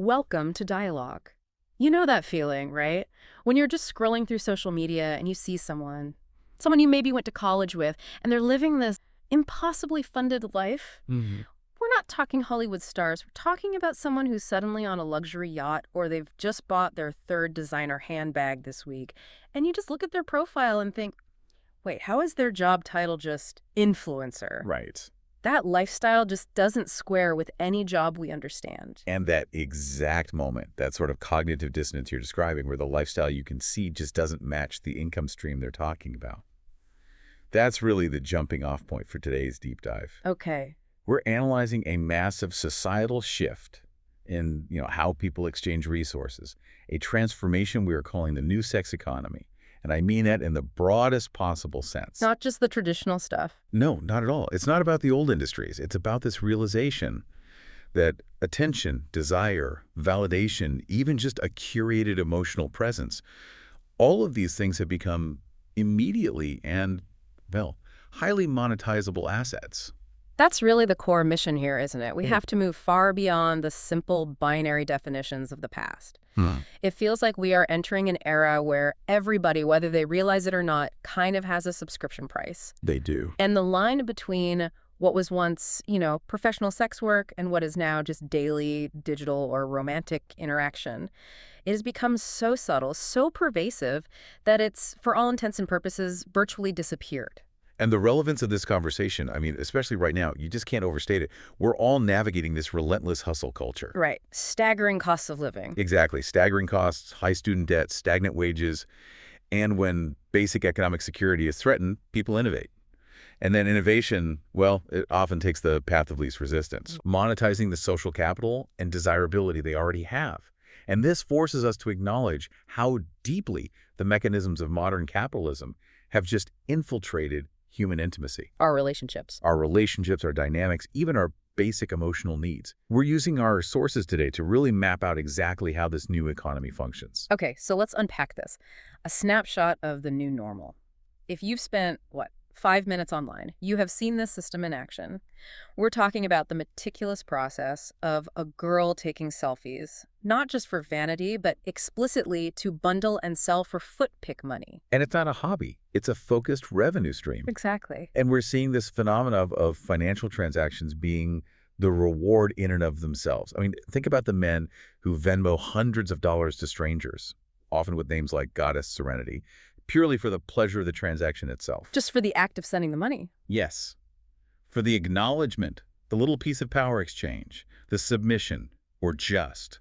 Welcome to Dialogue. You know that feeling, right? When you're just scrolling through social media and you see someone you maybe went to college with, and they're living this impossibly funded life. hmm We're not talking Hollywood stars. We're talking about someone who's suddenly on a luxury yacht or they've just bought their third designer handbag this week. And you just look at their profile and think, wait, how is their job title just influencer? Right. That lifestyle just doesn't square with any job we understand. And that exact moment, that sort of cognitive dissonance you're describing, where the lifestyle you can see just doesn't match the income stream they're talking about. That's really the jumping off point for today's deep dive. Okay. We're analyzing a massive societal shift in, how people exchange resources, a transformation we are calling the new sex economy. And I mean that in the broadest possible sense. Not just the traditional stuff. No, not at all. It's not about the old industries. It's about this realization that attention, desire, validation, even just a curated emotional presence, all of these things have become immediately and, highly monetizable assets. That's really the core mission here, isn't it? We have to move far beyond the simple binary definitions of the past. It feels like we are entering an era where everybody, whether they realize it or not, kind of has a subscription price. They do. And the line between what was once, professional sex work and what is now just daily digital or romantic interaction, it has become so subtle, so pervasive, that it's, for all intents and purposes, virtually disappeared. And the relevance of this conversation, especially right now, you just can't overstate it. We're all navigating this relentless hustle culture. Right. Staggering costs of living. Exactly. Staggering costs, high student debt, stagnant wages. And when basic economic security is threatened, people innovate. And then innovation, it often takes the path of least resistance, monetizing the social capital and desirability they already have. And this forces us to acknowledge how deeply the mechanisms of modern capitalism have just infiltrated human intimacy. Our relationships. Our dynamics, even our basic emotional needs. We're using our sources today to really map out exactly how this new economy functions. Okay, so let's unpack this. A snapshot of the new normal. If you've spent, 5 minutes online, you have seen this system in action. We're talking about the meticulous process of a girl taking selfies, not just for vanity, but explicitly to bundle and sell for foot pick money. And it's not a hobby. It's a focused revenue stream. Exactly. And we're seeing this phenomena of financial transactions being the reward in and of themselves. Think about the men who Venmo hundreds of dollars to strangers, often with names like Goddess Serenity, purely for the pleasure of the transaction itself. Just for the act of sending the money. Yes. For the acknowledgement, the little piece of power exchange, the submission, or just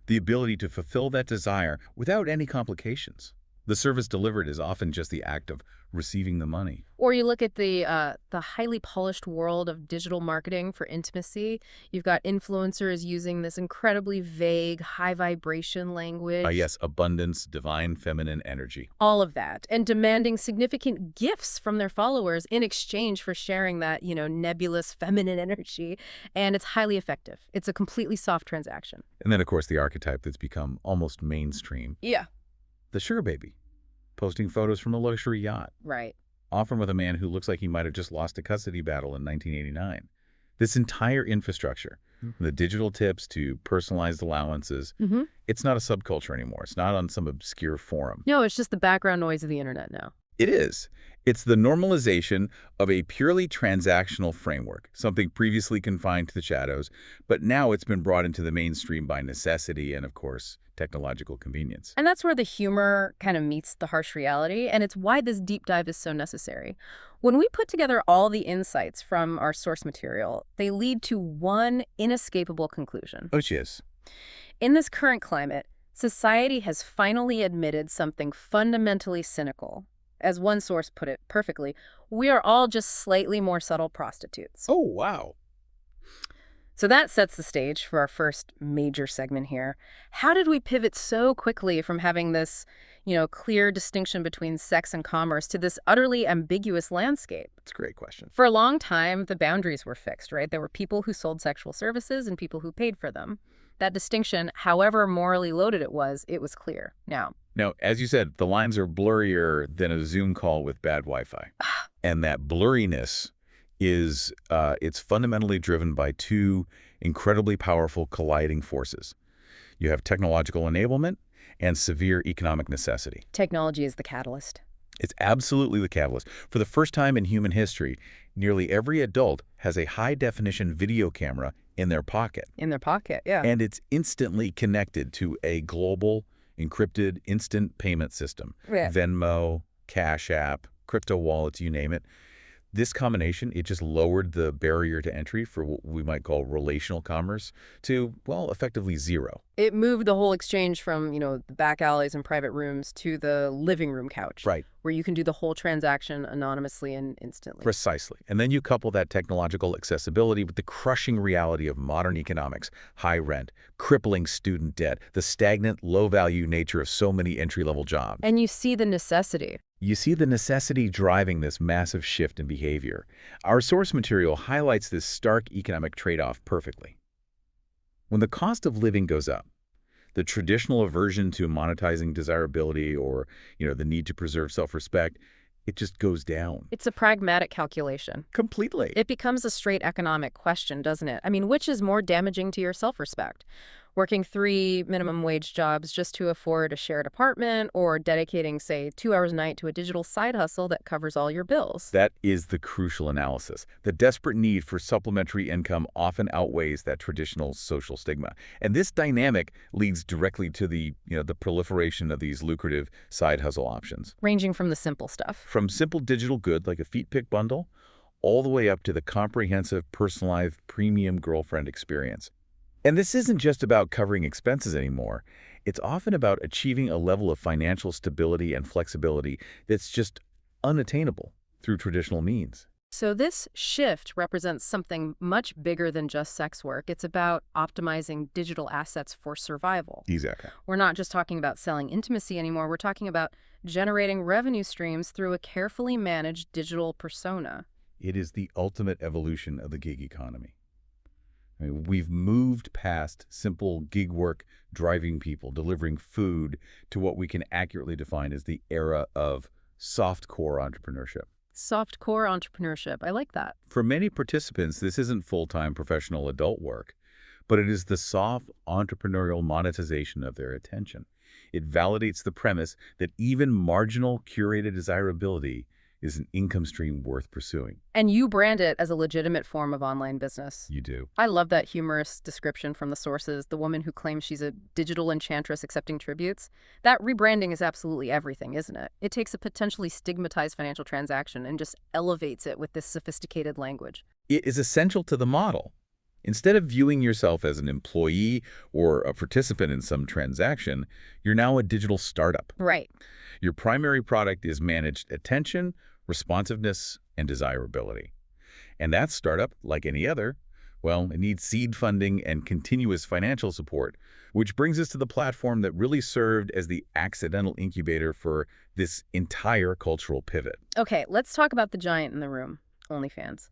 the ability to fulfill that desire without any complications. The service delivered is often just the act of receiving the money. Or you look at the highly polished world of digital marketing for intimacy. You've got influencers using this incredibly vague, high vibration language. Yes, abundance, divine feminine energy. All of that. And demanding significant gifts from their followers in exchange for sharing that, nebulous feminine energy. And it's highly effective. It's a completely soft transaction. And then, of course, the archetype that's become almost mainstream. Yeah. The sugar baby, posting photos from a luxury yacht. Right. Often with a man who looks like he might have just lost a custody battle in 1989. This entire infrastructure, from the digital tips to personalized allowances, it's not a subculture anymore. It's not on some obscure forum. No, it's just the background noise of the internet now. It is. It's the normalization of a purely transactional framework, something previously confined to the shadows, but now it's been brought into the mainstream by necessity and, of course, technological convenience. And that's where the humor kind of meets the harsh reality, and it's why this deep dive is so necessary. When we put together all the insights from our source material, they lead to one inescapable conclusion. Which is? In this current climate, society has finally admitted something fundamentally cynical. As one source put it perfectly, we are all just slightly more subtle prostitutes. Oh, wow. So that sets the stage for our first major segment here. How did we pivot so quickly from having this, clear distinction between sex and commerce to this utterly ambiguous landscape? That's a great question. For a long time, the boundaries were fixed, right? There were people who sold sexual services and people who paid for them. That distinction, however morally loaded it was clear. Now, as you said, the lines are blurrier than a Zoom call with bad Wi-Fi. And that blurriness it's fundamentally driven by two incredibly powerful colliding forces. You have technological enablement and severe economic necessity. Technology is the catalyst. It's absolutely the catalyst. For the first time in human history, nearly every adult has a high-definition video camera in their pocket. In their pocket, yeah. And it's instantly connected to a global, encrypted, instant payment system. Yeah. Venmo, Cash App, crypto wallets, you name it. This combination, it just lowered the barrier to entry for what we might call relational commerce to, well, effectively zero. It moved the whole exchange from, the back alleys and private rooms to the living room couch. Right. Where you can do the whole transaction anonymously and instantly. Precisely. And then you couple that technological accessibility with the crushing reality of modern economics, high rent, crippling student debt, the stagnant, low-value nature of so many entry-level jobs. And you see the necessity. You see the necessity driving this massive shift in behavior. Our source material highlights this stark economic trade-off perfectly. When the cost of living goes up, the traditional aversion to monetizing desirability or, the need to preserve self-respect, it just goes down. It's a pragmatic calculation. Completely. It becomes a straight economic question, doesn't it? I mean, which is more damaging to your self-respect? Working 3 minimum wage jobs just to afford a shared apartment, or dedicating, say, 2 hours a night to a digital side hustle that covers all your bills? That is the crucial analysis. The desperate need for supplementary income often outweighs that traditional social stigma. And this dynamic leads directly to the proliferation of these lucrative side hustle options. Ranging from the simple stuff. From simple digital good like a feet pick bundle, all the way up to the comprehensive, personalized, premium girlfriend experience. And this isn't just about covering expenses anymore. It's often about achieving a level of financial stability and flexibility that's just unattainable through traditional means. So this shift represents something much bigger than just sex work. It's about optimizing digital assets for survival. Exactly. We're not just talking about selling intimacy anymore. We're talking about generating revenue streams through a carefully managed digital persona. It is the ultimate evolution of the gig economy. I mean, we've moved past simple gig work, driving people, delivering food, to what we can accurately define as the era of soft-core entrepreneurship. Soft-core entrepreneurship. I like that. For many participants, this isn't full-time professional adult work, but it is the soft entrepreneurial monetization of their attention. It validates the premise that even marginal curated desirability is an income stream worth pursuing. And you brand it as a legitimate form of online business. You do. I love that humorous description from the sources, the woman who claims she's a digital enchantress accepting tributes. That rebranding is absolutely everything, isn't it? It takes a potentially stigmatized financial transaction and just elevates it with this sophisticated language. It is essential to the model. Instead of viewing yourself as an employee or a participant in some transaction, you're now a digital startup. Right. Your primary product is managed attention, responsiveness, and desirability. And that startup, like any other, well, it needs seed funding and continuous financial support, which brings us to the platform that really served as the accidental incubator for this entire cultural pivot. Okay, let's talk about the giant in the room, OnlyFans.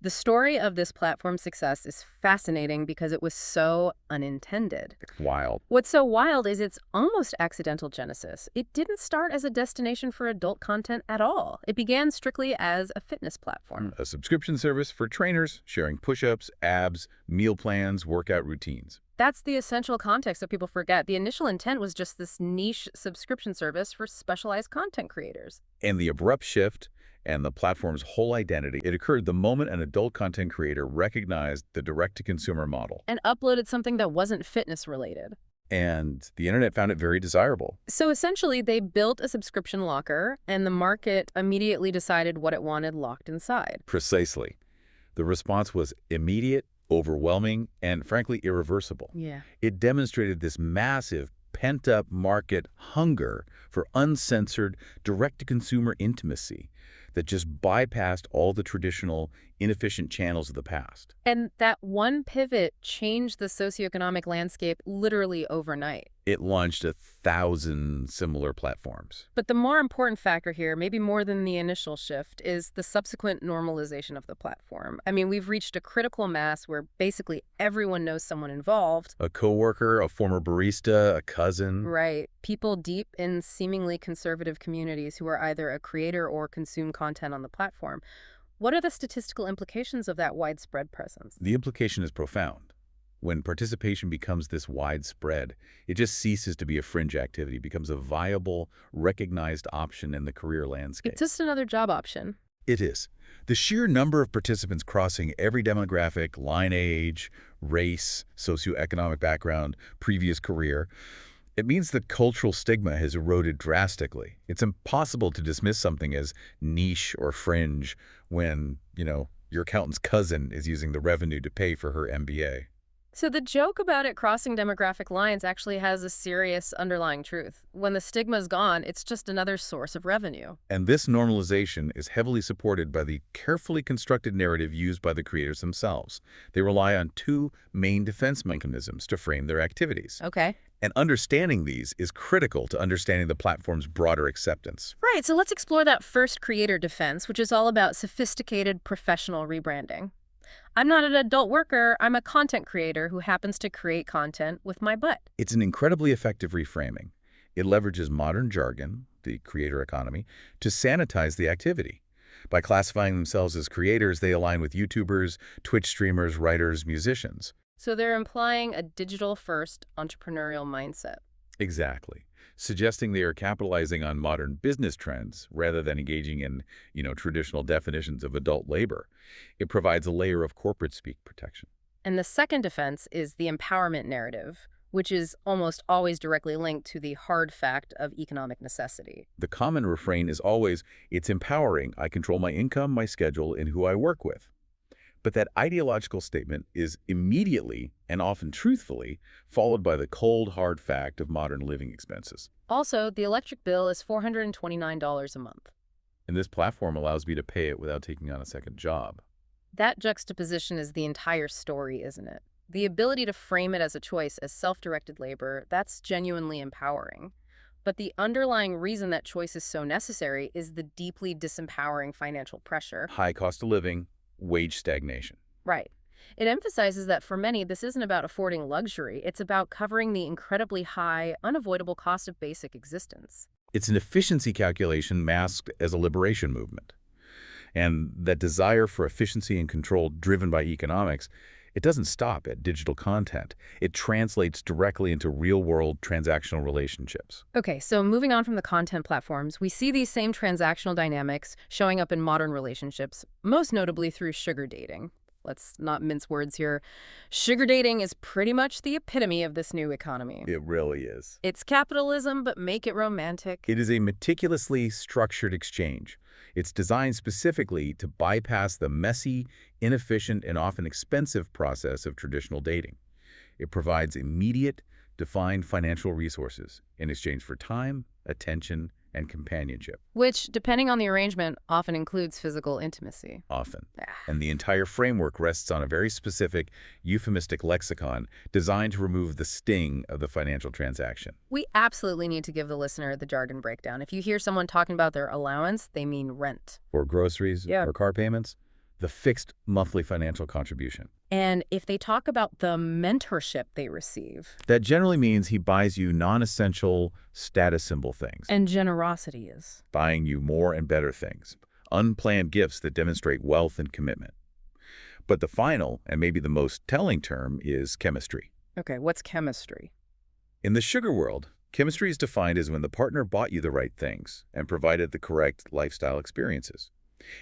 The story of this platform's success is fascinating because it was so unintended. It's wild. What's so wild is its almost accidental genesis. It didn't start as a destination for adult content at all. It began strictly as a fitness platform. A subscription service for trainers sharing push-ups, abs, meal plans, workout routines. That's the essential context that people forget. The initial intent was just this niche subscription service for specialized content creators. And the abrupt shift and the platform's whole identity, it occurred the moment an adult content creator recognized the direct-to-consumer model. And uploaded something that wasn't fitness-related. And the internet found it very desirable. So essentially, they built a subscription locker, and the market immediately decided what it wanted locked inside. Precisely. The response was immediate, overwhelming, and frankly, irreversible. Yeah. It demonstrated this massive, pent-up market hunger for uncensored, direct-to-consumer intimacy that just bypassed all the traditional, inefficient channels of the past. And that one pivot changed the socioeconomic landscape literally overnight. It launched 1,000 similar platforms. But the more important factor here, maybe more than the initial shift, is the subsequent normalization of the platform. I mean, we've reached a critical mass where basically everyone knows someone involved. A coworker, a former barista, a cousin. Right. People deep in seemingly conservative communities who are either a creator or consume content on the platform. What are the statistical implications of that widespread presence? The implication is profound. When participation becomes this widespread, it just ceases to be a fringe activity, becomes a viable, recognized option in the career landscape. It's just another job option. It is. The sheer number of participants crossing every demographic, line age, race, socioeconomic background, previous career, it means the cultural stigma has eroded drastically. It's impossible to dismiss something as niche or fringe when, your accountant's cousin is using the revenue to pay for her MBA. So the joke about it crossing demographic lines actually has a serious underlying truth. When the stigma's gone, it's just another source of revenue. And this normalization is heavily supported by the carefully constructed narrative used by the creators themselves. They rely on two main defense mechanisms to frame their activities. Okay. And understanding these is critical to understanding the platform's broader acceptance. Right, so let's explore that first creator defense, which is all about sophisticated professional rebranding. I'm not an adult worker, I'm a content creator who happens to create content with my butt. It's an incredibly effective reframing. It leverages modern jargon, the creator economy, to sanitize the activity. By classifying themselves as creators, they align with YouTubers, Twitch streamers, writers, musicians. So they're implying a digital-first entrepreneurial mindset. Exactly. Suggesting they are capitalizing on modern business trends rather than engaging in, traditional definitions of adult labor. It provides a layer of corporate speak protection. And the second defense is the empowerment narrative, which is almost always directly linked to the hard fact of economic necessity. The common refrain is always, it's empowering. I control my income, my schedule, and who I work with. But that ideological statement is immediately, and often truthfully, followed by the cold, hard fact of modern living expenses. Also, the electric bill is $429 a month. And this platform allows me to pay it without taking on a second job. That juxtaposition is the entire story, isn't it? The ability to frame it as a choice, as self-directed labor, that's genuinely empowering. But the underlying reason that choice is so necessary is the deeply disempowering financial pressure. High cost of living, wage stagnation. Right. It emphasizes that for many, this isn't about affording luxury. It's about covering the incredibly high, unavoidable cost of basic existence. It's an efficiency calculation masked as a liberation movement. And that desire for efficiency and control driven by economics, it doesn't stop at digital content. It translates directly into real-world transactional relationships. Okay, so moving on from the content platforms, we see these same transactional dynamics showing up in modern relationships, most notably through sugar dating. Let's not mince words here. Sugar dating is pretty much the epitome of this new economy. It really is. It's capitalism, but make it romantic. It is a meticulously structured exchange. It's designed specifically to bypass the messy, inefficient, and often expensive process of traditional dating. It provides immediate, defined financial resources in exchange for time, attention, and companionship. Which, depending on the arrangement, often includes physical intimacy. Often. Ah. And the entire framework rests on a very specific, euphemistic lexicon designed to remove the sting of the financial transaction. We absolutely need to give the listener the jargon breakdown. If you hear someone talking about their allowance, they mean rent. Or groceries, Yeah. or car payments, the fixed monthly financial contribution. And if they talk about the mentorship they receive. That generally means he buys you non-essential status symbol things. And generosity is. Buying you more and better things. Unplanned gifts that demonstrate wealth and commitment. But the final, and maybe the most telling term, is chemistry. Okay, what's chemistry? In the sugar world, chemistry is defined as when the partner bought you the right things and provided the correct lifestyle experiences.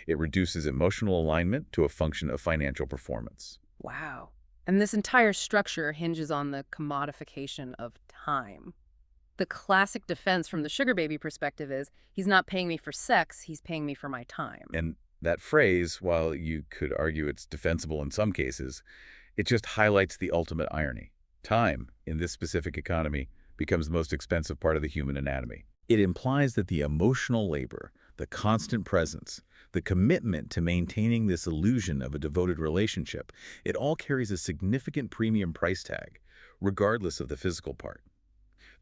It reduces emotional alignment to a function of financial performance. Wow. And this entire structure hinges on the commodification of time. The classic defense from the sugar baby perspective is, he's not paying me for sex, he's paying me for my time. And that phrase, while you could argue it's defensible in some cases, it just highlights the ultimate irony. Time, in this specific economy, becomes the most expensive part of the human anatomy. It implies that the emotional labor, the constant presence, the commitment to maintaining this illusion of a devoted relationship, it all carries a significant premium price tag, regardless of the physical part.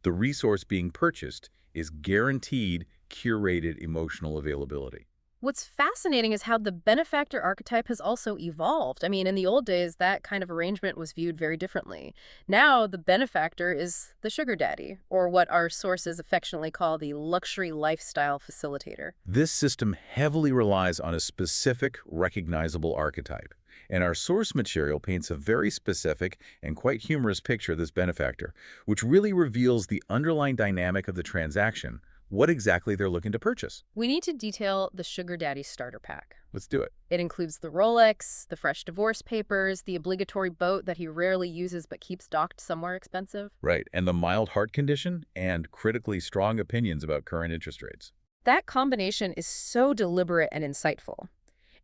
The resource being purchased is guaranteed, curated emotional availability. What's fascinating is how the benefactor archetype has also evolved. I mean, in the old days, that kind of arrangement was viewed very differently. Now, the benefactor is the sugar daddy, or what our sources affectionately call the luxury lifestyle facilitator. This system heavily relies on a specific, recognizable archetype, And our source material paints a very specific and quite humorous picture of this benefactor, which really reveals the underlying dynamic of the transaction, what exactly they're looking to purchase. We need to detail the sugar daddy starter pack. Let's do it. It includes the Rolex, the fresh divorce papers, the obligatory boat that he rarely uses but keeps docked somewhere expensive. Right, and the mild heart condition and critically strong opinions about current interest rates. That combination is so deliberate and insightful.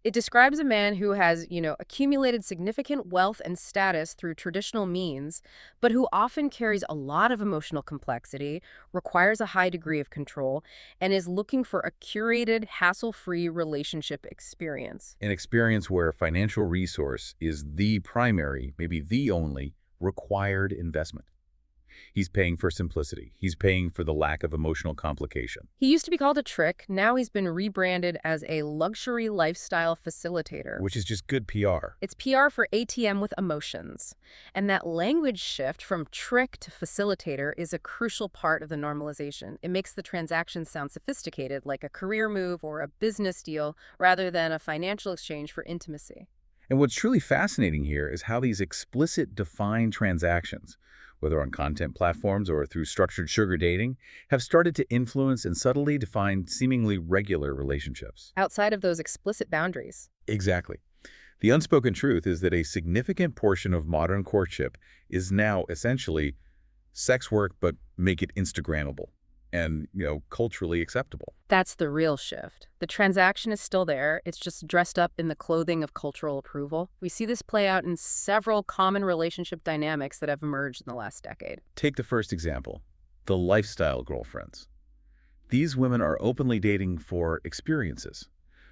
It describes a man who has, accumulated significant wealth and status through traditional means, but who often carries a lot of emotional complexity, requires a high degree of control, and is looking for a curated, hassle-free relationship experience. An experience where financial resource is the primary, maybe the only, required investment. He's paying for simplicity. He's paying for the lack of emotional complication. He used to be called a trick. Now he's been rebranded as a luxury lifestyle facilitator. Which is just good PR. It's PR for ATM with emotions. And that language shift from trick to facilitator is a crucial part of the normalization. It makes the transaction sound sophisticated, like a career move or a business deal, rather than a financial exchange for intimacy. And what's truly fascinating here is how these explicit defined transactions, whether on content platforms or through structured sugar dating, have started to influence and subtly define seemingly regular relationships. Outside of those explicit boundaries. Exactly. The unspoken truth is that a significant portion of modern courtship is now essentially sex work, but make it Instagrammable and, culturally acceptable. That's the real shift. The transaction is still there. It's just dressed up in the clothing of cultural approval. We see this play out in several common relationship dynamics that have emerged in the last decade. Take the first example, the lifestyle girlfriends. These women are openly dating for experiences.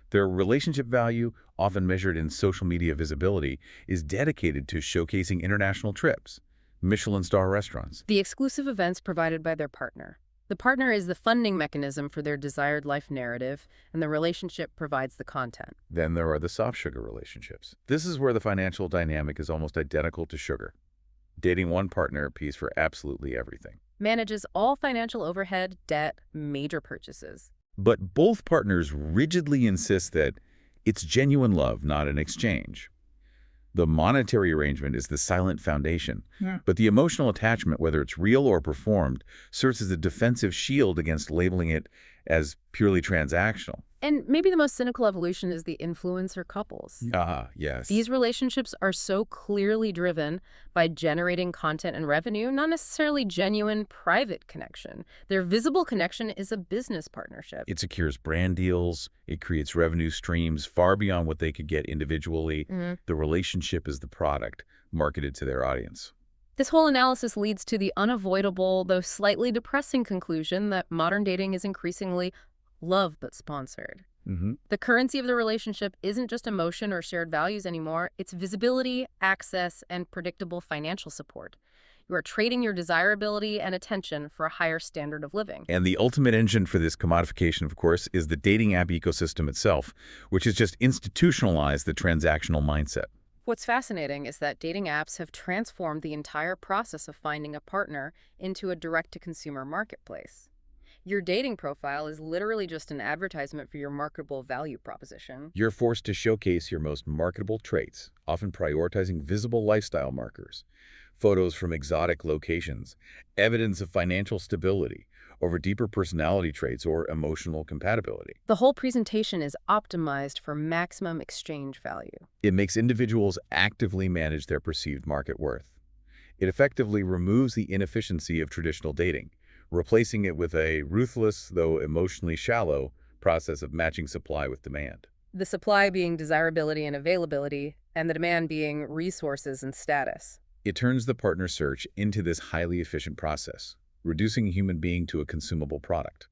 Their relationship value, often measured in social media visibility, is dedicated to showcasing international trips, Michelin star restaurants. The exclusive events provided by their partner. The partner is the funding mechanism for their desired life narrative, and the relationship provides the content. Then there are the soft sugar relationships. This is where the financial dynamic is almost identical to sugar. Dating one partner pays for absolutely everything. Manages all financial overhead, debt, major purchases. But both partners rigidly insist that it's genuine love, not an exchange. The monetary arrangement is the silent foundation, but the emotional attachment, whether it's real or performed, serves as a defensive shield against labeling it as purely transactional. And maybe the most cynical evolution is the influencer couples. Ah, yes. These relationships are so clearly driven by generating content and revenue, not necessarily genuine private connection. Their visible connection is a business partnership. It secures brand deals. It creates revenue streams far beyond what they could get individually. The relationship is the product marketed to their audience. This whole analysis leads to the unavoidable, though slightly depressing conclusion that modern dating is increasingly love but sponsored. The currency of the relationship isn't just emotion or shared values anymore. It's visibility, access, and predictable financial support. You are trading your desirability and attention for a higher standard of living. And the ultimate engine for this commodification, of course, is the dating app ecosystem itself, which has just institutionalized the transactional mindset. What's fascinating is that dating apps have transformed the entire process of finding a partner into a direct-to-consumer marketplace. Your dating profile is literally just an advertisement for your marketable value proposition. You're forced to showcase your most marketable traits, often prioritizing visible lifestyle markers, photos from exotic locations, evidence of financial stability, over deeper personality traits or emotional compatibility. The whole presentation is optimized for maximum exchange value. It makes individuals actively manage their perceived market worth. It effectively removes the inefficiency of traditional dating, replacing it with a ruthless, though emotionally shallow, process of matching supply with demand. The supply being desirability and availability, and the demand being resources and status. It turns the partner search into this highly efficient process, reducing a human being to a consumable product.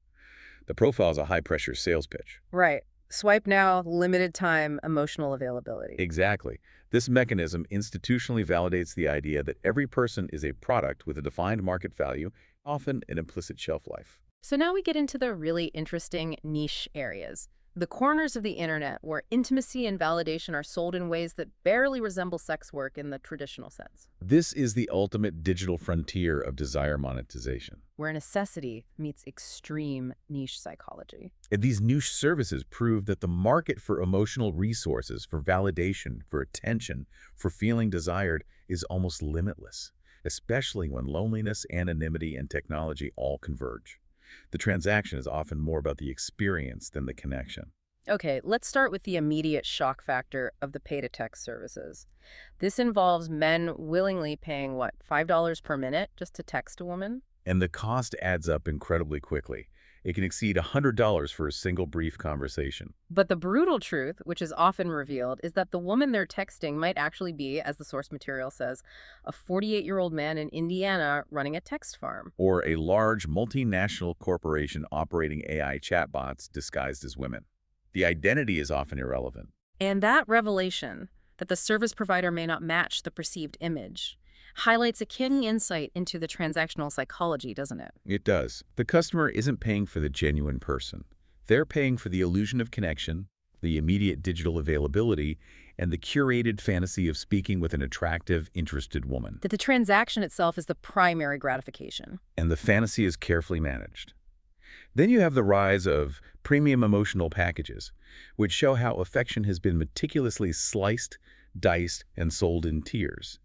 The profile is a high-pressure sales pitch. Right. Swipe now, limited time, emotional availability. Exactly. This mechanism institutionally validates the idea that every person is a product with a defined market value, often an implicit shelf life. So now we get into the really interesting niche areas. The corners of the internet where intimacy and validation are sold in ways that barely resemble sex work in the traditional sense. This is the ultimate digital frontier of desire monetization. where necessity meets extreme niche psychology. And these niche services prove that the market for emotional resources, for validation, for attention, for feeling desired is almost limitless, especially when loneliness, anonymity, and technology all converge. The transaction is often more about the experience than the connection. Okay, let's start with the immediate shock factor of the pay-to-text services. This involves men willingly paying, what, $5 per minute just to text a woman? And the cost adds up incredibly quickly. It can exceed $100 for a single brief conversation. But the brutal truth, which is often revealed, is that the woman they're texting might actually be, as the source material says, a 48-year-old man in Indiana running a text farm. Or a large multinational corporation operating AI chatbots disguised as women. The identity is often irrelevant. And that revelation, that the service provider may not match the perceived image, highlights a key insight into the transactional psychology, doesn't it? It does. The customer isn't paying for the genuine person. They're paying for the illusion of connection, the immediate digital availability, and the curated fantasy of speaking with an attractive, interested woman. That the transaction itself is the primary gratification. And the fantasy is carefully managed. Then you have the rise of premium emotional packages, which show how affection has been meticulously sliced, diced, and sold in tiers.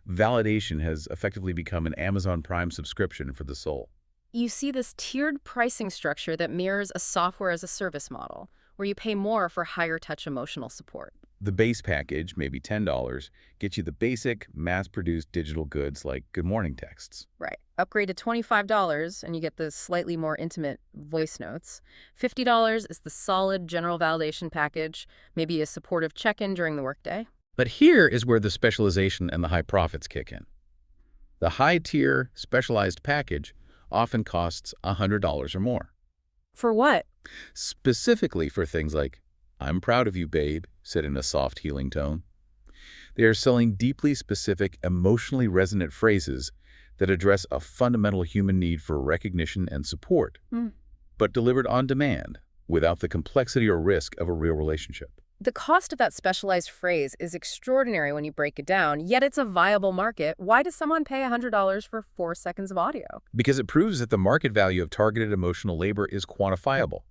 Validation has effectively become an Amazon Prime subscription for the soul. You see this tiered pricing structure that mirrors a software as a service model, where you pay more for higher touch emotional support. The base package, maybe $10, gets you the basic, mass-produced digital goods like good morning texts. Right. Upgrade to $25 and you get the slightly more intimate voice notes. $50 is the solid general validation package, maybe a supportive check-in during the workday. But here is where the specialization and the high profits kick in. The high-tier, specialized package often costs $100 or more. For what? Specifically for things like, "I'm proud of you, babe," said in a soft, healing tone. They are selling deeply specific, emotionally resonant phrases that address a fundamental human need for recognition and support, but delivered on demand, without the complexity or risk of a real relationship. The cost of that specialized phrase is extraordinary when you break it down, yet it's a viable market. Why does someone pay $100 for 4 seconds of audio? Because it proves that the market value of targeted emotional labor is quantifiable,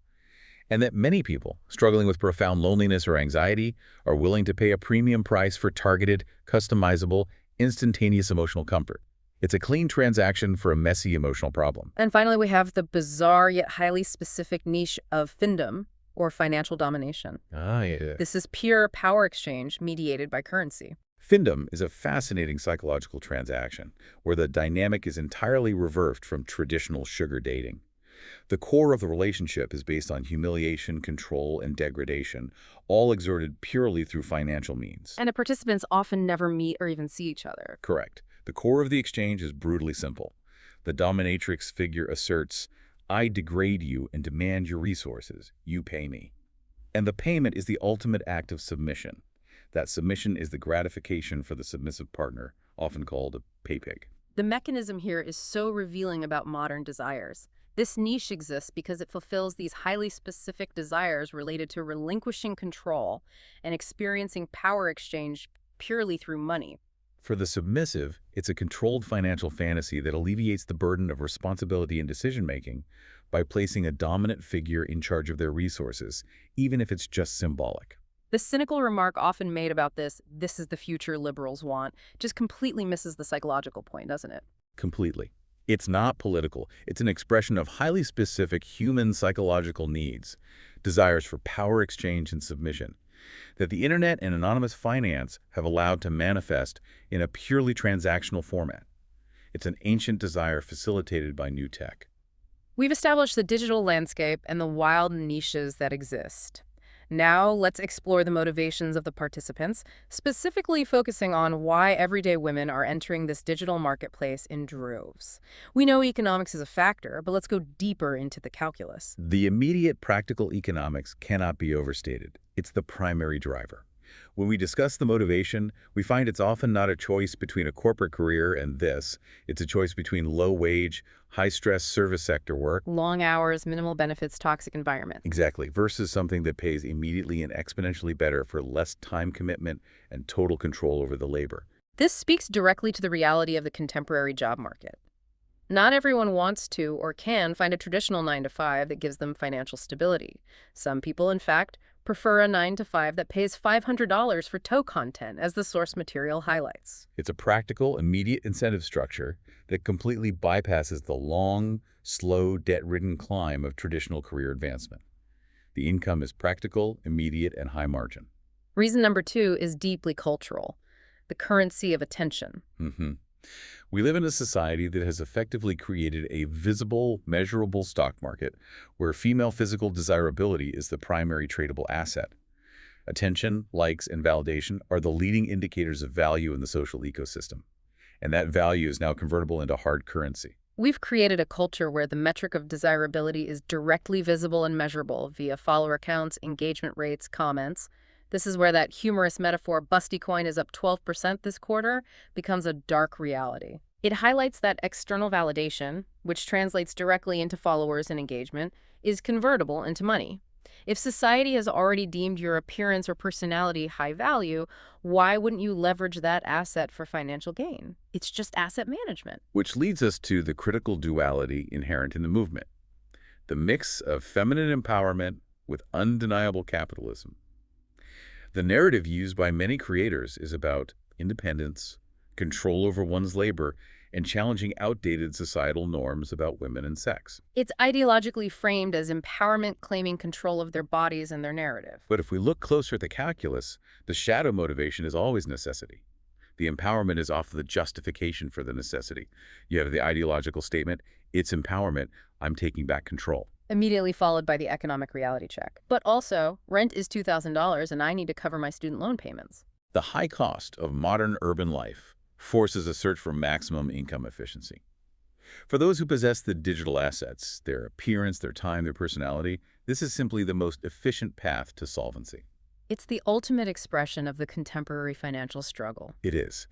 and that many people struggling with profound loneliness or anxiety are willing to pay a premium price for targeted, customizable, instantaneous emotional comfort. It's a clean transaction for a messy emotional problem. And finally, we have the bizarre yet highly specific niche of FinDom, or financial domination. Yeah. This is pure power exchange mediated by currency. FinDom is a fascinating psychological transaction where the dynamic is entirely reversed from traditional sugar dating. The core of the relationship is based on humiliation, control, and degradation, all exerted purely through financial means. And the participants often never meet or even see each other. Correct. The core of the exchange is brutally simple. The dominatrix figure asserts, "I degrade you and demand your resources. You pay me." And the payment is the ultimate act of submission. That submission is the gratification for the submissive partner, often called a pay pig. The mechanism here is so revealing about modern desires. This niche exists because it fulfills these highly specific desires related to relinquishing control and experiencing power exchange purely through money. For the submissive, it's a controlled financial fantasy that alleviates the burden of responsibility and decision-making by placing a dominant figure in charge of their resources, even if it's just symbolic. The cynical remark often made about this is the future liberals want, just completely misses the psychological point, doesn't it? Completely. It's not political. It's an expression of highly specific human psychological needs, desires for power exchange and submission, that the internet and anonymous finance have allowed to manifest in a purely transactional format. It's an ancient desire facilitated by new tech. We've established the digital landscape and the wild niches that exist. Now let's explore the motivations of the participants, specifically focusing on why everyday women are entering this digital marketplace in droves. We know economics is a factor, but let's go deeper into the calculus. The immediate practical economics cannot be overstated. It's the primary driver. When we discuss the motivation, we find it's often not a choice between a corporate career and this. It's a choice between low-wage, high-stress service sector work. Long hours, minimal benefits, toxic environment. Exactly, versus something that pays immediately and exponentially better for less time commitment and total control over the labor. This speaks directly to the reality of the contemporary job market. Not everyone wants to or can find a traditional 9 to 5 that gives them financial stability. Some people, in fact, prefer a 9 to 5 that pays $500 for tow content, as the source material highlights. It's a practical, immediate incentive structure that completely bypasses the long, slow, debt-ridden climb of traditional career advancement. The income is practical, immediate, and high margin. Reason number 2 is deeply cultural, the currency of attention. hmm We live in a society that has effectively created a visible, measurable stock market where female physical desirability is the primary tradable asset. Attention, likes, and validation are the leading indicators of value in the social ecosystem, and that value is now convertible into hard currency. We've created a culture where the metric of desirability is directly visible and measurable via follower counts, engagement rates, comments. This is where that humorous metaphor, "Busty coin is up 12% this quarter," becomes a dark reality. It highlights that external validation, which translates directly into followers and engagement, is convertible into money. If society has already deemed your appearance or personality high value, why wouldn't you leverage that asset for financial gain? It's just asset management. Which leads us to the critical duality inherent in the movement, the mix of feminine empowerment with undeniable capitalism. The narrative used by many creators is about independence, control over one's labor, and challenging outdated societal norms about women and sex. It's ideologically framed as empowerment claiming control of their bodies and their narrative. But if we look closer at the calculus, the shadow motivation is always necessity. The empowerment is often the justification for the necessity. You have the ideological statement, it's empowerment, I'm taking back control. Immediately followed by the economic reality check. But also, rent is $2,000 and I need to cover my student loan payments. The high cost of modern urban life forces a search for maximum income efficiency. For those who possess the digital assets, their appearance, their time, their personality, this is simply the most efficient path to solvency. It's the ultimate expression of the contemporary financial struggle. It is.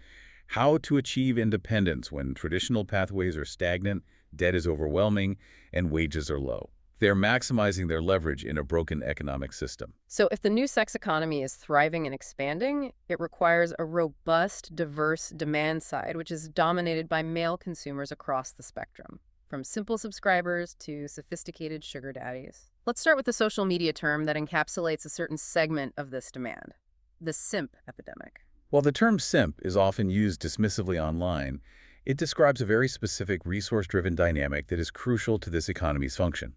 How to achieve independence when traditional pathways are stagnant, debt is overwhelming, and wages are low. They're maximizing their leverage in a broken economic system. So if the new sex economy is thriving and expanding, it requires a robust, diverse demand side, which is dominated by male consumers across the spectrum, from simple subscribers to sophisticated sugar daddies. Let's start with the social media term that encapsulates a certain segment of this demand, the simp epidemic. While the term simp is often used dismissively online, it describes a very specific resource-driven dynamic that is crucial to this economy's function.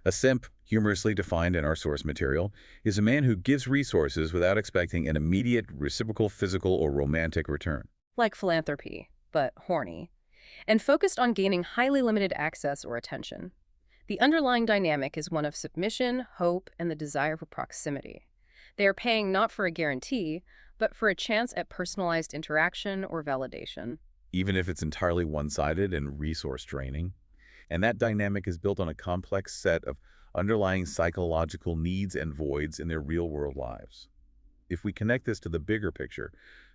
A simp, humorously defined in our source material, is a man who gives resources without expecting an immediate reciprocal physical or romantic return. Like philanthropy, but horny, and focused on gaining highly limited access or attention. The underlying dynamic is one of submission, hope, and the desire for proximity. They are paying not for a guarantee, but for a chance at personalized interaction or validation. Even if it's entirely one-sided and resource-draining. And that dynamic is built on a complex set of underlying psychological needs and voids in their real-world lives. If we connect this to the bigger picture,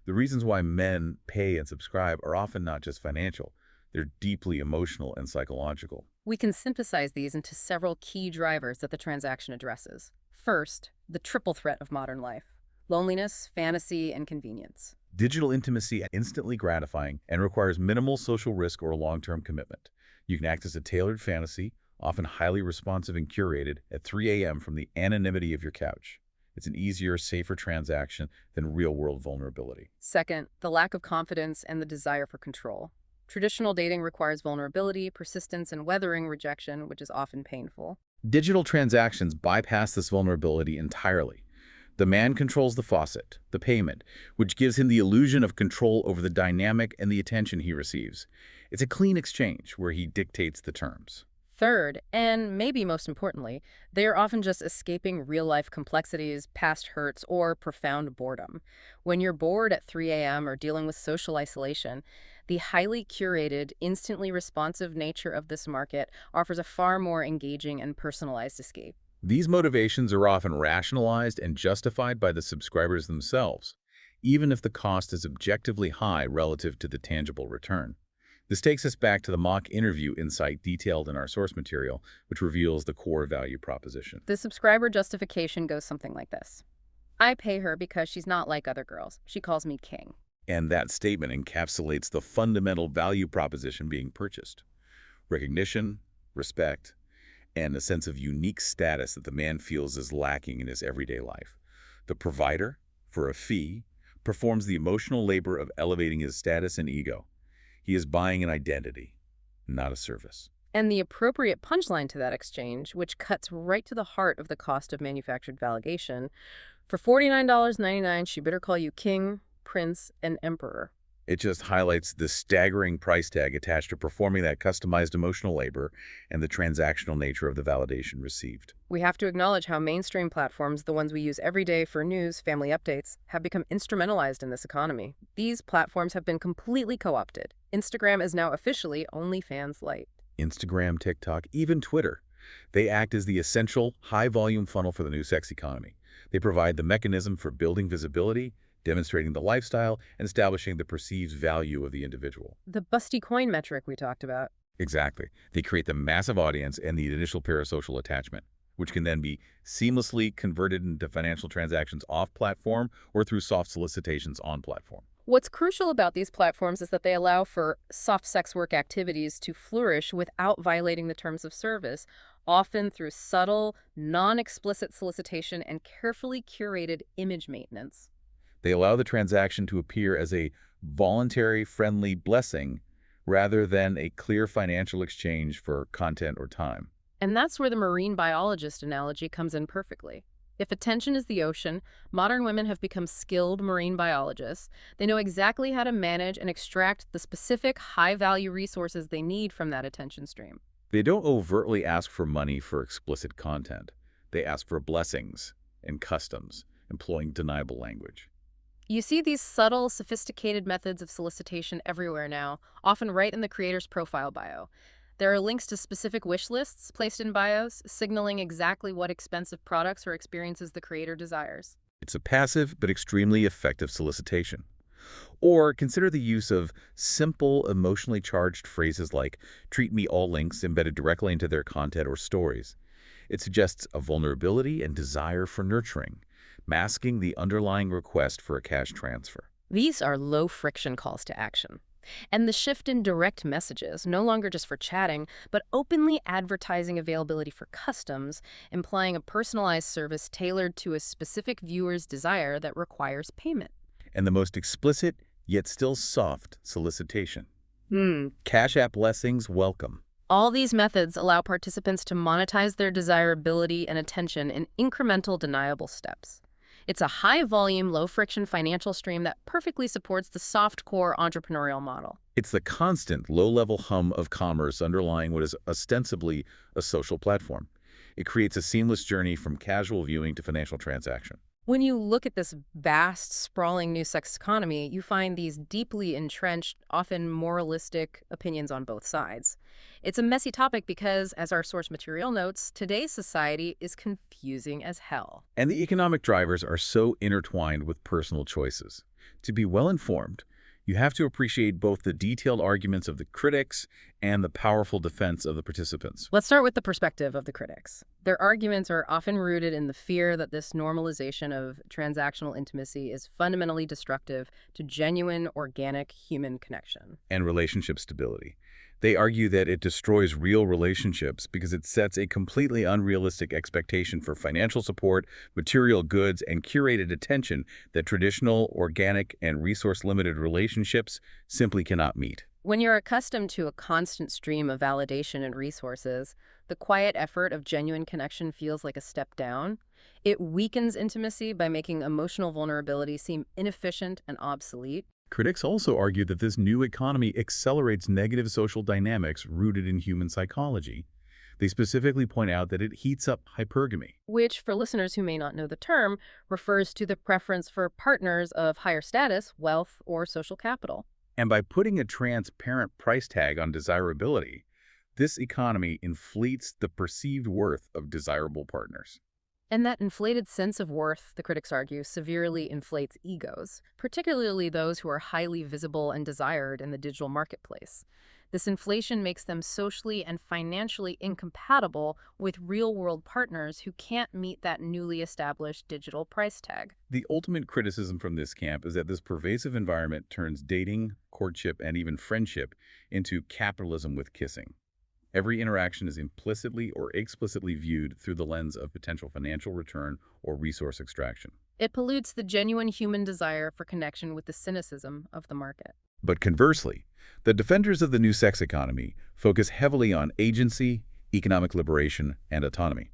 the reasons why men pay and subscribe are often not just financial. They're deeply emotional and psychological. We can synthesize these into several key drivers that the transaction addresses. First, the triple threat of modern life: loneliness, fantasy, and convenience. Digital intimacy is instantly gratifying and requires minimal social risk or long-term commitment. You can access a tailored fantasy, often highly responsive and curated, at 3 a.m. from the anonymity of your couch. It's an easier, safer transaction than real-world vulnerability. Second, the lack of confidence and the desire for control. Traditional dating requires vulnerability, persistence, and weathering rejection, which is often painful. Digital transactions bypass this vulnerability entirely. The man controls the faucet, the payment, which gives him the illusion of control over the dynamic and the attention he receives. It's a clean exchange where he dictates the terms. Third, and maybe most importantly, they are often just escaping real-life complexities, past hurts, or profound boredom. When you're bored at 3 a.m. or dealing with social isolation, the highly curated, instantly responsive nature of this market offers a far more engaging and personalized escape. These motivations are often rationalized and justified by the subscribers themselves, even if the cost is objectively high relative to the tangible return. This takes us back to the mock interview insight detailed in our source material, which reveals the core value proposition. The subscriber justification goes something like this: I pay her because she's not like other girls. She calls me king. And that statement encapsulates the fundamental value proposition being purchased. recognition, respect, and a sense of unique status that the man feels is lacking in his everyday life. The provider, for a fee, performs the emotional labor of elevating his status and ego. He is buying an identity, not a service. And the appropriate punchline to that exchange, which cuts right to the heart of the cost of manufactured validation, for $49.99, she better call you king, prince, and emperor. It just highlights the staggering price tag attached to performing that customized emotional labor and the transactional nature of the validation received. We have to acknowledge how mainstream platforms, the ones we use every day for news, family updates, have become instrumentalized in this economy. These platforms have been completely co-opted. Instagram is now officially OnlyFans Lite. Instagram, TikTok, even Twitter. They act as the essential, high-volume funnel for the new sex economy. They provide the mechanism for building visibility, demonstrating the lifestyle, and establishing the perceived value of the individual. The busty coin metric we talked about. Exactly. They create the massive audience and the initial parasocial attachment, which can then be seamlessly converted into financial transactions off-platform or through soft solicitations on-platform. What's crucial about these platforms is that they allow for soft sex work activities to flourish without violating the terms of service, often through subtle, non-explicit solicitation and carefully curated image maintenance. They allow the transaction to appear as a voluntary, friendly blessing rather than a clear financial exchange for content or time. And that's where the marine biologist analogy comes in perfectly. If attention is the ocean, modern women have become skilled marine biologists. They know exactly how to manage and extract the specific high-value resources they need from that attention stream. They don't overtly ask for money for explicit content. They ask for blessings and customs, employing deniable language. You see these subtle, sophisticated methods of solicitation everywhere now, often right in the creator's profile bio. There are links to specific wish lists placed in bios, signaling exactly what expensive products or experiences the creator desires. It's a passive but extremely effective solicitation. Or consider the use of simple, emotionally charged phrases like "treat me" all links embedded directly into their content or stories. It suggests a vulnerability and desire for nurturing, masking the underlying request for a cash transfer. These are low-friction calls to action. And the shift in direct messages, no longer just for chatting, but openly advertising availability for customs, implying a personalized service tailored to a specific viewer's desire that requires payment. And the most explicit, yet still soft, solicitation. Hmm. Cash App blessings welcome. All these methods allow participants to monetize their desirability and attention in incremental, deniable steps. It's a high-volume, low-friction financial stream that perfectly supports the soft-core entrepreneurial model. It's the constant, low-level hum of commerce underlying what is ostensibly a social platform. It creates a seamless journey from casual viewing to financial transaction. When you look at this vast, sprawling new sex economy, you find these deeply entrenched, often moralistic opinions on both sides. It's a messy topic because, as our source material notes, today's society is confusing as hell. And the economic drivers are so intertwined with personal choices. To be well-informed, you have to appreciate both the detailed arguments of the critics and the powerful defense of the participants. Let's start with the perspective of the critics. Their arguments are often rooted in the fear that this normalization of transactional intimacy is fundamentally destructive to genuine, organic human connection. And relationship stability. They argue that it destroys real relationships because it sets a completely unrealistic expectation for financial support, material goods, and curated attention that traditional, organic, and resource-limited relationships simply cannot meet. When you're accustomed to a constant stream of validation and resources, the quiet effort of genuine connection feels like a step down. It weakens intimacy by making emotional vulnerability seem inefficient and obsolete. Critics also argue that this new economy accelerates negative social dynamics rooted in human psychology. They specifically point out that it heats up hypergamy, Which, for listeners who may not know the term, refers to the preference for partners of higher status, wealth, or social capital. and by putting a transparent price tag on desirability, this economy inflates the perceived worth of desirable partners. And that inflated sense of worth, the critics argue, severely inflates egos, particularly those who are highly visible and desired in the digital marketplace. This inflation makes them socially and financially incompatible with real-world partners who can't meet that newly established digital price tag. The ultimate criticism from this camp is that this pervasive environment turns dating, courtship, and even friendship into capitalism with kissing. Every interaction is implicitly or explicitly viewed through the lens of potential financial return or resource extraction. It pollutes the genuine human desire for connection with the cynicism of the market. But conversely, the defenders of the new sex economy focus heavily on agency, economic liberation, and autonomy.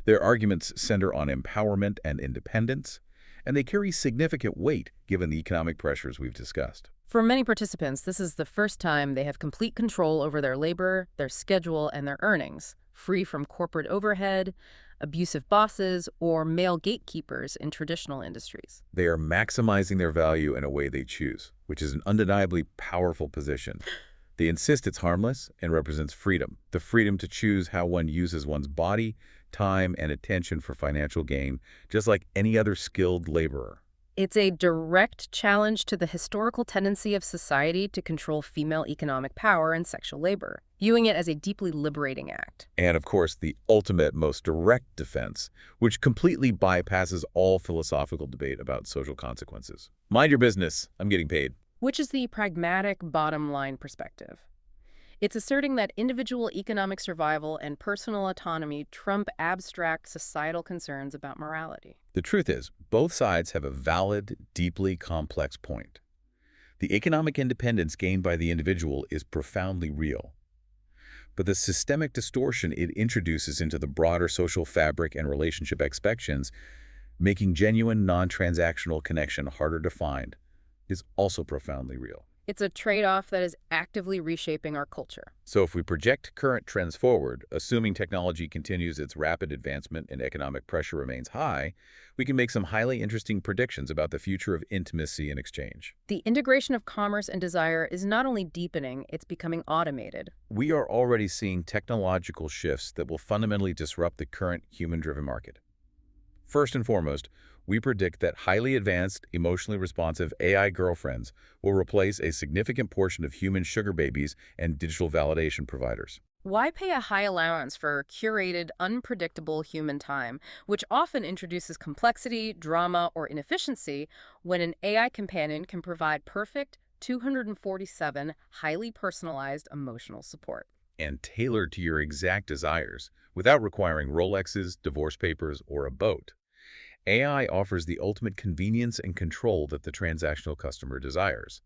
Their arguments center on empowerment and independence, and they carry significant weight given the economic pressures we've discussed. For many participants, this is the first time they have complete control over their labor, their schedule, and their earnings, free from corporate overhead, abusive bosses, or male gatekeepers in traditional industries. They are maximizing their value in a way they choose, which is an undeniably powerful position. They insist it's harmless and represents freedom, the freedom to choose how one uses one's body, time, and attention for financial gain, just like any other skilled laborer. It's a direct challenge to the historical tendency of society to control female economic power and sexual labor, viewing it as a deeply liberating act. And, of course, the ultimate, most direct defense, which completely bypasses all philosophical debate about social consequences. Mind your business. I'm getting paid. Which is the pragmatic bottom-line perspective. It's asserting that individual economic survival and personal autonomy trump abstract societal concerns about morality. The truth is, both sides have a valid, deeply complex point. The economic independence gained by the individual is profoundly real. But the systemic distortion it introduces into the broader social fabric and relationship expectations, making genuine non-transactional connection harder to find, is also profoundly real. It's a trade-off that is actively reshaping our culture. So if we project current trends forward, assuming technology continues its rapid advancement and economic pressure remains high, we can make some highly interesting predictions about the future of intimacy and exchange. The integration of commerce and desire is not only deepening, it's becoming automated. We are already seeing technological shifts that will fundamentally disrupt the current human-driven market. First and foremost, we predict that highly advanced, emotionally responsive AI girlfriends will replace a significant portion of human sugar babies and digital validation providers. Why pay a high allowance for curated, unpredictable human time, which often introduces complexity, drama, or inefficiency, when an AI companion can provide perfect, 247 highly personalized emotional support? And tailored to your exact desires, without requiring Rolexes, divorce papers, or a boat. AI offers the ultimate convenience and control that the transactional customer desires.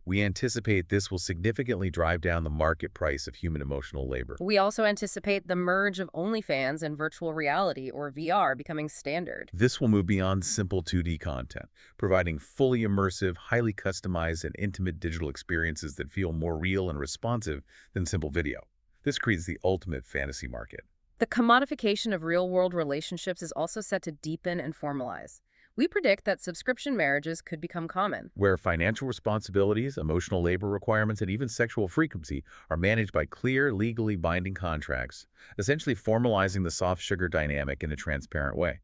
We anticipate this will significantly drive down the market price of human emotional labor. We also anticipate the merge of OnlyFans and virtual reality, or VR, becoming standard. This will move beyond simple 2D content, providing fully immersive, highly customized, and intimate digital experiences that feel more real and responsive than simple video. This creates the ultimate fantasy market. The commodification of real-world relationships is also set to deepen and formalize. We predict that subscription marriages could become common, where financial responsibilities, emotional labor requirements, and even sexual frequency are managed by clear, legally binding contracts, essentially formalizing the soft sugar dynamic in a transparent way.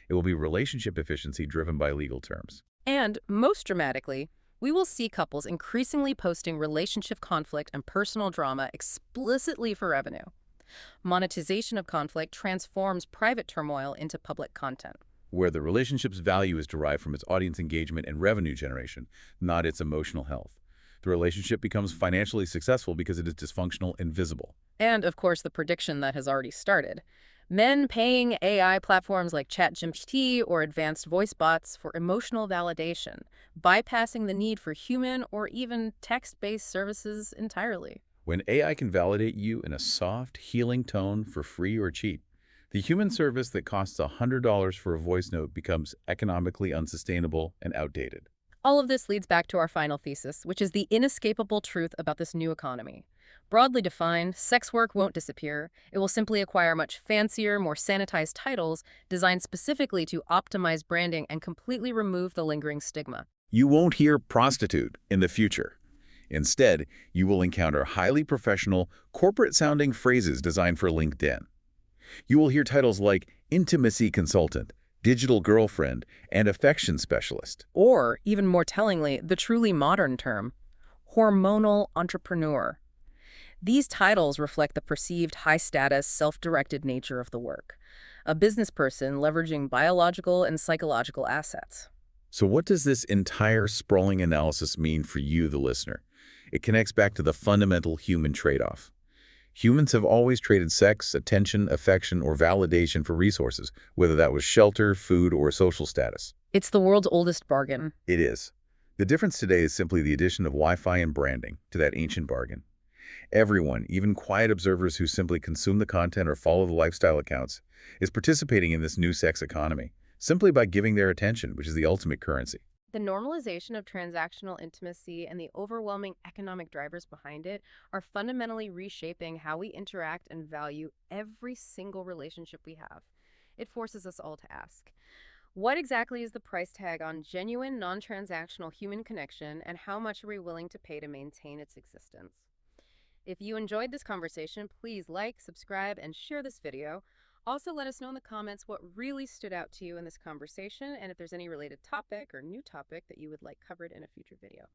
It will be relationship efficiency driven by legal terms. And, most dramatically, we will see couples increasingly posting relationship conflict and personal drama explicitly for revenue. Monetization of conflict transforms private turmoil into public content, where the relationship's value is derived from its audience engagement and revenue generation, not its emotional health. The relationship becomes financially successful because it is dysfunctional and visible. And, of course, the prediction that has already started. Men paying AI platforms like ChatGPT or advanced voice bots for emotional validation, bypassing the need for human or even text-based services entirely. When AI can validate you in a soft, healing tone for free or cheap, the human service that costs $100 for a voice note becomes economically unsustainable and outdated. All of this leads back to our final thesis, which is the inescapable truth about this new economy. Broadly defined, sex work won't disappear. It will simply acquire much fancier, more sanitized titles designed specifically to optimize branding and completely remove the lingering stigma. You won't hear prostitute in the future. Instead, you will encounter highly professional, corporate-sounding phrases designed for LinkedIn. You will hear titles like intimacy consultant, digital girlfriend, and affection specialist. Or, even more tellingly, the truly modern term, hormonal entrepreneur. These titles reflect the perceived high-status, self-directed nature of the work, a business person leveraging biological and psychological assets. So what does this entire sprawling analysis mean for you, the listener? It connects back to the fundamental human trade-off. Humans have always traded sex, attention, affection, or validation for resources, whether that was shelter, food, or social status. It's the world's oldest bargain. It is. The difference today is simply the addition of Wi-Fi and branding to that ancient bargain. Everyone, even quiet observers who simply consume the content or follow the lifestyle accounts, is participating in this new sex economy, simply by giving their attention, which is the ultimate currency. The normalization of transactional intimacy and the overwhelming economic drivers behind it are fundamentally reshaping how we interact and value every single relationship we have. It forces us all to ask, what exactly is the price tag on genuine, non-transactional human connection, and how much are we willing to pay to maintain its existence? If you enjoyed this conversation, please like, subscribe, and share this video. Also, let us know in the comments what really stood out to you in this conversation and if there's any related topic or new topic that you would like covered in a future video.